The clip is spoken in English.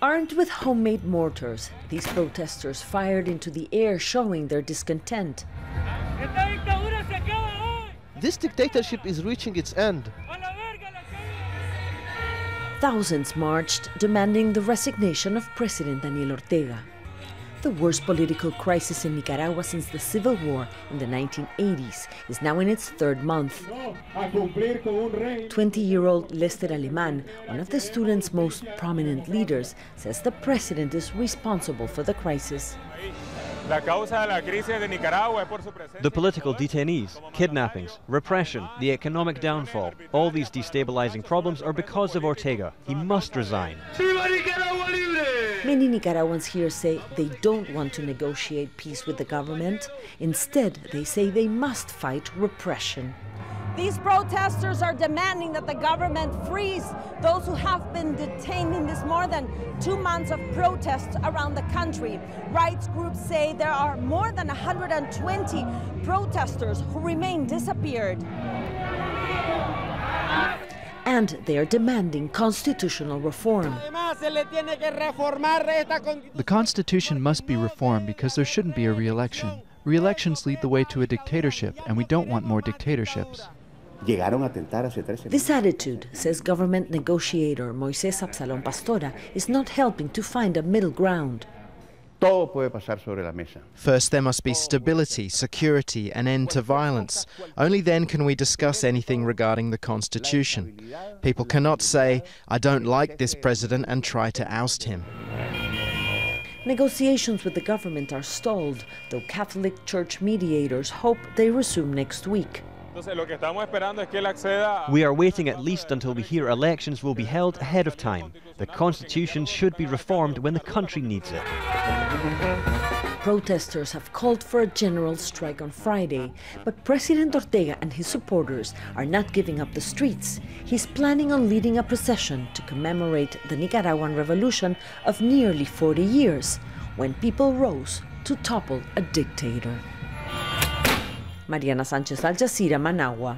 Armed with homemade mortars, these protesters fired into the air, showing their discontent. This dictatorship is reaching its end. Thousands marched, demanding the resignation of President Daniel Ortega. The worst political crisis in Nicaragua since the Civil War in the 1980s is now in its third month. 20-year-old Lester Alemán, one of the students' most prominent leaders, says the president is responsible for the crisis. The political detainees, kidnappings, repression, the economic downfall, all these destabilizing problems are because of Ortega. He must resign. Many Nicaraguans here say they don't want to negotiate peace with the government. Instead, they say they must fight repression. These protesters are demanding that the government frees those who have been detained in this more than 2 months of protests around the country. Rights groups say there are more than 120 protesters who remain disappeared. And they are demanding constitutional reform. The Constitution must be reformed because there shouldn't be a re-election. Re-elections lead the way to a dictatorship, and we don't want more dictatorships. This attitude, says government negotiator MOISES ABSALON PASTORA, is not helping to find a middle ground. First, there must be stability, security, an end to violence. Only then can we discuss anything regarding the Constitution. People cannot say, "I don't like this president," and try to oust him. Negotiations with the government are stalled, though Catholic Church mediators hope they resume next week. We are waiting at least until we hear elections will be held ahead of time. The Constitution should be reformed when the country needs it. Protesters have called for a general strike on Friday, but President Ortega and his supporters are not giving up the streets. He's planning on leading a procession to commemorate the Nicaraguan Revolution of nearly 40 years, when people rose to topple a dictator. Mariana Sanchez, Jazeera, Managua.